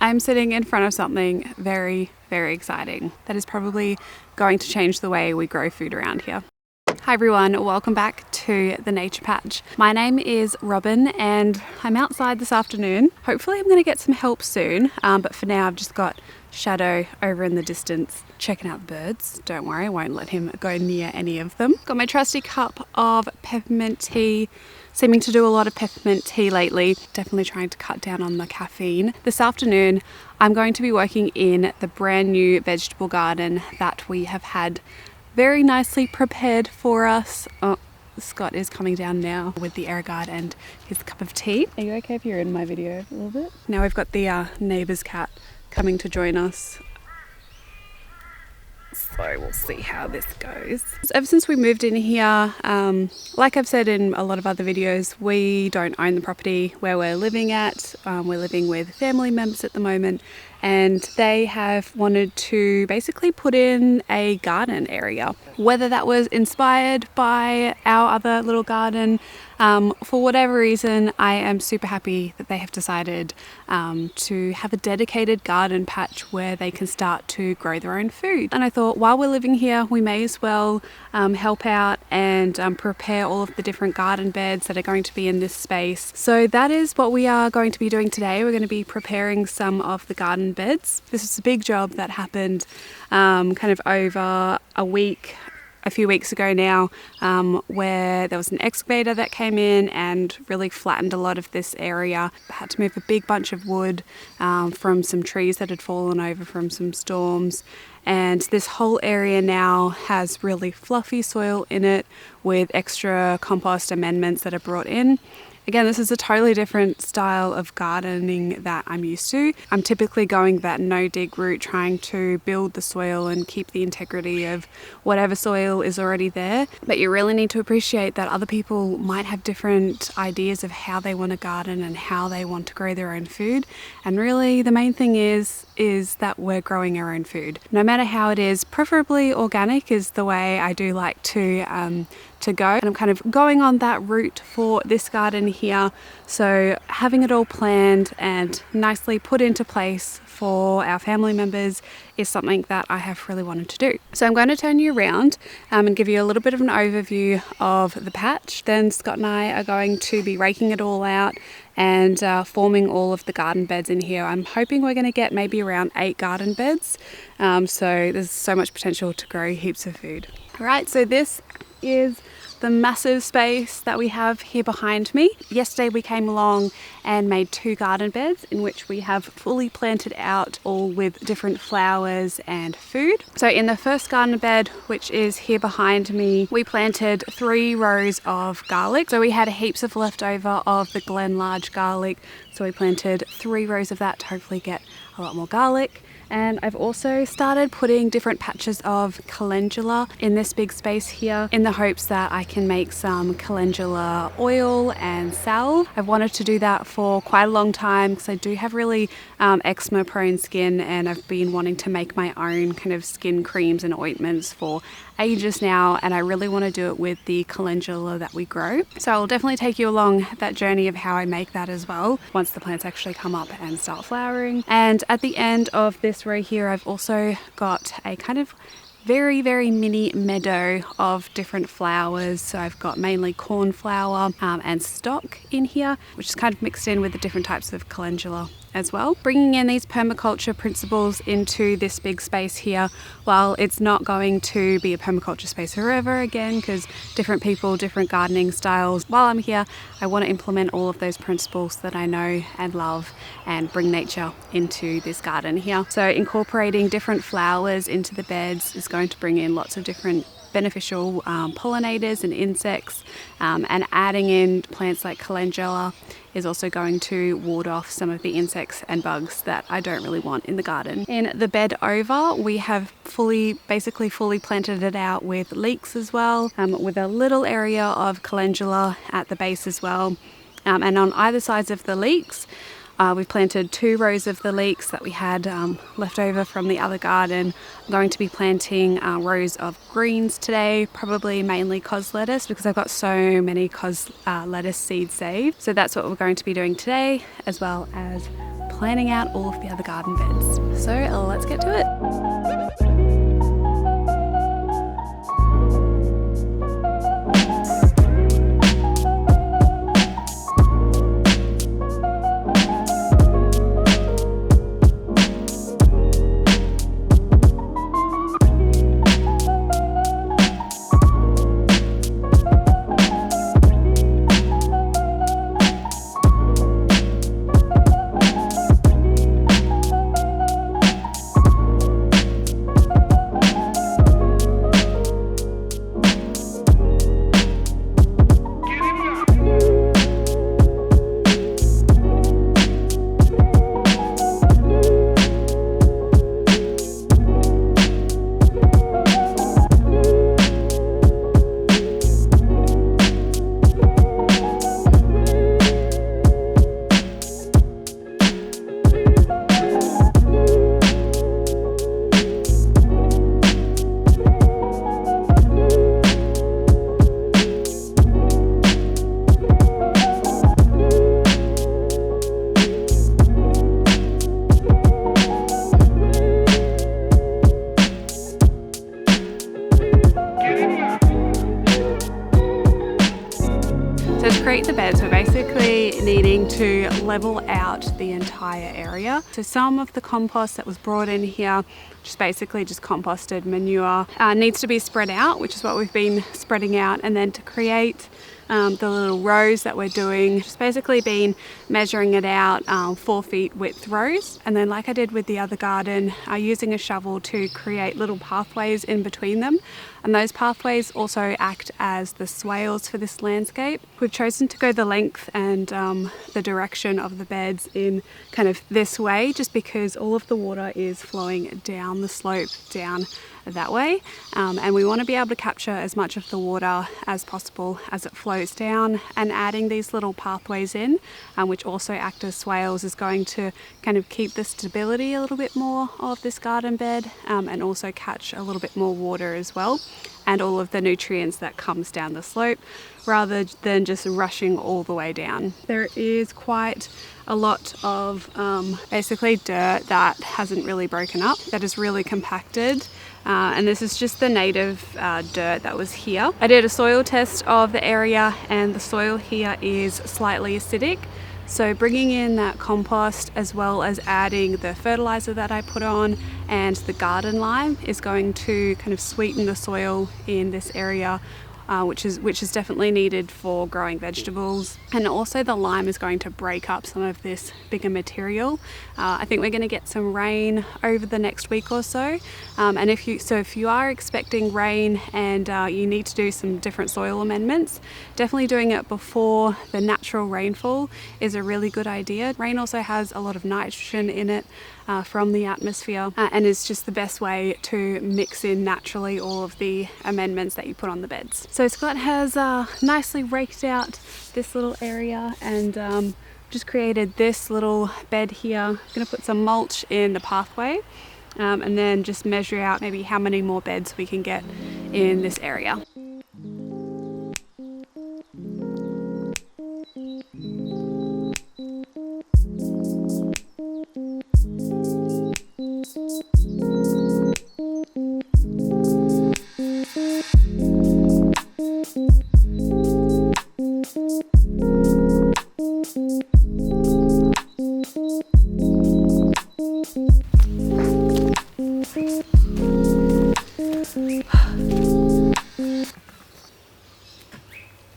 I'm sitting in front of something very, very exciting that is probably going to change the way we grow food around here. Hi everyone, welcome back to the Nature Patch. My name is Robin and I'm outside this afternoon. Hopefully I'm going to get some help soon, but for now I've just got Shadow over in the distance checking out the birds. Don't worry, I won't let him go near any of them. Got my trusty cup of peppermint tea. Seeming to do a lot of peppermint tea lately. Definitely trying to cut down on the caffeine. This afternoon I'm going to be working in the brand new vegetable garden that we have had very nicely prepared for us. Oh, Scott is coming down now with the air guard and his cup of tea. Are you okay if you're in my video a little bit? Now we've got the neighbour's cat coming to join us. So we'll see how this goes. Ever since we moved in here, like I've said in a lot of other videos, we don't own the property where we're living at. We're living with family members at the moment, and they have wanted to basically put in a garden area. Whether that was inspired by our other little garden, for whatever reason, I am super happy that they have decided to have a dedicated garden patch where they can start to grow their own food. And I thought, while we're living here, we may as well help out and prepare all of the different garden beds that are going to be in this space. So that is what we are going to be doing today. We're going to be preparing some of the garden beds. This is a big job that happened kind of over a few weeks ago now, where there was an excavator that came in and really flattened a lot of this area. I had to move a big bunch of wood from some trees that had fallen over from some storms. And this whole area now has really fluffy soil in it with extra compost amendments that are brought in. Again, this is a totally different style of gardening that I'm used to. I'm typically going that no-dig route, trying to build the soil and keep the integrity of whatever soil is already there. But you really need to appreciate that other people might have different ideas of how they want to garden and how they want to grow their own food. And really, the main thing is that we're growing our own food. No matter how it is, preferably organic is the way I do like to go, and I'm kind of going on that route for this garden here. So having it all planned and nicely put into place for our family members is something that I have really wanted to do. So I'm going to turn you around and give you a little bit of an overview of the patch. Then Scott and I are going to be raking it all out and forming all of the garden beds in here. I'm hoping we're going to get maybe around 8 garden beds. So there's so much potential to grow heaps of food. All right, so this is the massive space that we have here behind me. Yesterday we came along and made 2 garden beds in which we have fully planted out, all with different flowers and food. So in the first garden bed, which is here behind me, we planted 3 rows of garlic. So we had heaps of leftover of the Glen large garlic, so we planted 3 rows of that to hopefully get a lot more garlic. And I've also started putting different patches of calendula in this big space here in the hopes that I can make some calendula oil and salve. I've wanted to do that for quite a long time because I do have really eczema prone skin, and I've been wanting to make my own kind of skin creams and ointments for ages now, and I really want to do it with the calendula that we grow. So I'll definitely take you along that journey of how I make that as well once the plants actually come up and start flowering. And at the end of this row here, I've also got a kind of very, very mini meadow of different flowers. So I've got mainly cornflower and stock in here, which is kind of mixed in with the different types of calendula as well. Bringing in these permaculture principles into this big space here, while it's not going to be a permaculture space forever again, because different people, different gardening styles, while I'm here, I want to implement all of those principles that I know and love and bring nature into this garden here. So incorporating different flowers into the beds is going to bring in lots of different beneficial pollinators and insects, and adding in plants like calendula is also going to ward off some of the insects and bugs that I don't really want in the garden. In the bed over, we have basically fully planted it out with leeks as well, with a little area of calendula at the base as well. And on either sides of the leeks, we've planted 2 rows of the leeks that we had left over from the other garden. I'm going to be planting rows of greens today, probably mainly cos lettuce, because I've got so many cos lettuce seeds saved. So that's what we're going to be doing today, as well as planning out all of the other garden beds. So let's get to it. So to create the beds, we're basically needing to level out the entire area. So some of the compost that was brought in here, just basically just composted manure, needs to be spread out, which is what we've been spreading out. And then to create the little rows that we're doing, just basically been measuring it out 4 feet width rows. And then like I did with the other garden, using a shovel to create little pathways in between them. And those pathways also act as the swales for this landscape. We've chosen to go the length and the direction of the beds in kind of this way, just because all of the water is flowing down the slope, down that way, and we want to be able to capture as much of the water as possible as it flows down. And adding these little pathways in, which also act as swales, is going to kind of keep the stability a little bit more of this garden bed, and also catch a little bit more water as well, and all of the nutrients that comes down the slope, rather than just rushing all the way down. There is quite a lot of basically dirt that hasn't really broken up, that is really compacted. And this is just the native dirt that was here. I did a soil test of the area, and the soil here is slightly acidic. So bringing in that compost, as well as adding the fertilizer that I put on and the garden lime, is going to kind of sweeten the soil in this area, which is definitely needed for growing vegetables. And also the lime is going to break up some of this bigger material. I think we're going to get some rain over the next week or so. And if you are expecting rain and you need to do some different soil amendments, definitely doing it before the natural rainfall is a really good idea. Rain also has a lot of nitrogen in it from the atmosphere, and is just the best way to mix in naturally all of the amendments that you put on the beds. So Scott has nicely raked out this little area and just created this little bed here. I'm going to put some mulch in the pathway, and then just measure out maybe how many more beds we can get in this area.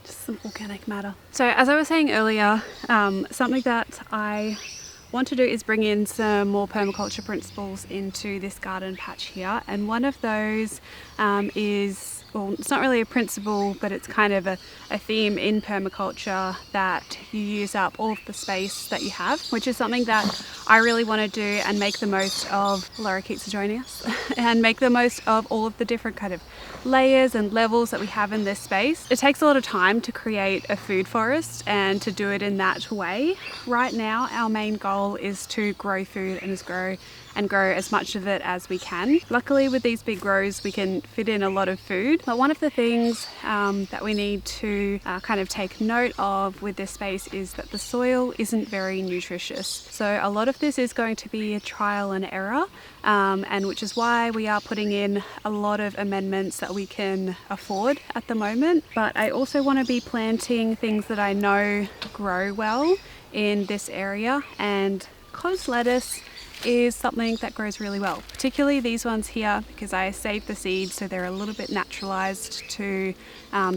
Just some organic matter. So as I was saying earlier, something that I want to do is bring in some more permaculture principles into this garden patch here, and one of those is, well, it's not really a principle, but it's kind of a theme in permaculture, that you use up all of the space that you have, which is something that I really want to do and make the most of. Lorikeets are joining us and make the most of all of the different kind of layers and levels that we have in this space. It takes a lot of time to create a food forest and to do it in that way. Right now, our main goal goal is to grow food and grow as much of it as we can. Luckily with these big grows we can fit in a lot of food, but one of the things that we need to kind of take note of with this space is that the soil isn't very nutritious. So a lot of this is going to be a trial and error, and which is why we are putting in a lot of amendments that we can afford at the moment. But I also want to be planting things that I know grow well in this area, and close lettuce is something that grows really well, particularly these ones here, because I saved the seeds so they're a little bit naturalised to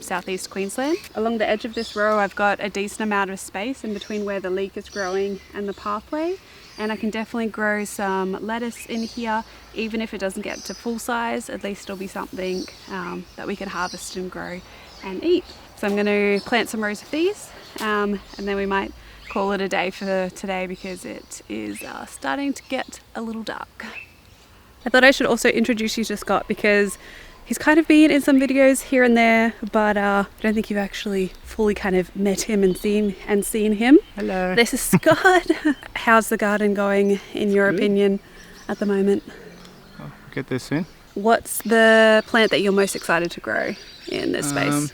southeast Queensland. Along the edge of this row I've got a decent amount of space in between where the leek is growing and the pathway, and I can definitely grow some lettuce in here. Even if it doesn't get to full size, at least it'll be something that we can harvest and grow and eat. So I'm going to plant some rows of these, and then we might call it a day for today because it is starting to get a little dark. I thought I should also introduce you to Scott because he's kind of been in some videos here and there, but I don't think you've actually fully kind of met him and seen him. Hello. This is Scott. How's the garden going in your opinion at the moment? I'll get there soon. What's the plant that you're most excited to grow in this space?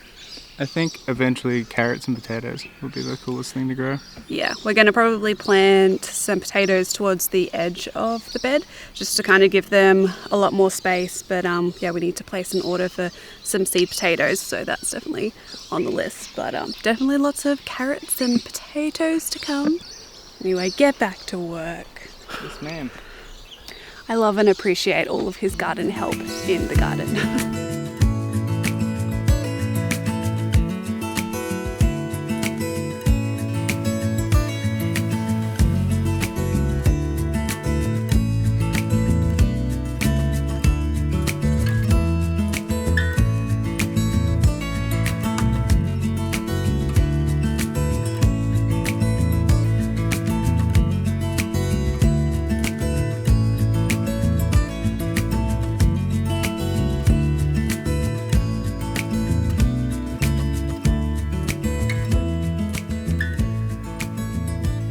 I think eventually carrots and potatoes will be the coolest thing to grow. Yeah, we're going to probably plant some potatoes towards the edge of the bed just to kind of give them a lot more space, but yeah, we need to place an order for some seed potatoes, so that's definitely on the list. But definitely lots of carrots and potatoes to come. Anyway, get back to work. Yes, ma'am. I love and appreciate all of his garden help in the garden.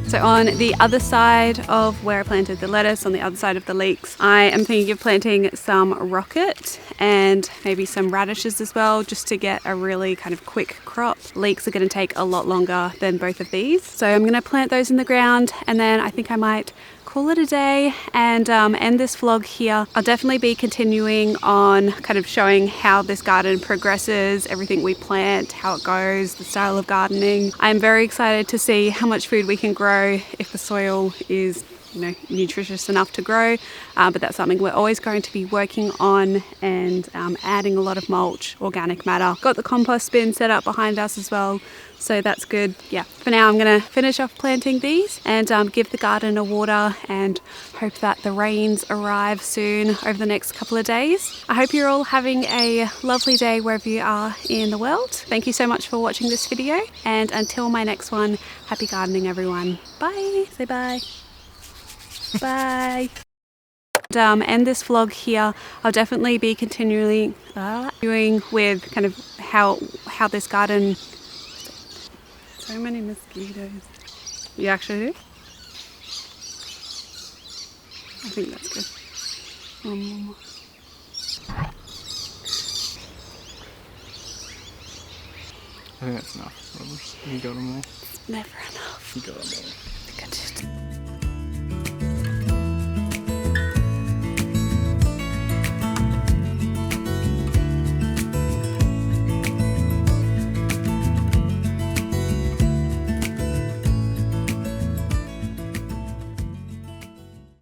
So on the other side of where I planted the lettuce, on the other side of the leeks, I am thinking of planting some rocket and maybe some radishes as well, just to get a really kind of quick crop. Leeks are going to take a lot longer than both of these. So I'm going to plant those in the ground, and then I think I might call it a day and end this vlog here. I'll definitely be continuing on kind of showing how this garden progresses, everything we plant, how it goes, the style of gardening. I'm very excited to see how much food we can grow if the soil is nutritious enough to grow, but that's something we're always going to be working on, and adding a lot of mulch, organic matter. Got the compost bin set up behind us as well, so that's good. Yeah, for now I'm going to finish off planting these and give the garden a water and hope that the rains arrive soon over the next couple of days. I hope you're all having a lovely day wherever you are in the world. Thank you so much for watching this video, and until my next one, happy gardening everyone. Bye. Say bye. Bye. End this vlog here. I'll definitely be continually doing with kind of how this garden. So many mosquitoes. You actually do? I think that's good. One more. I think that's enough. You got them all. It's never enough. You got them all.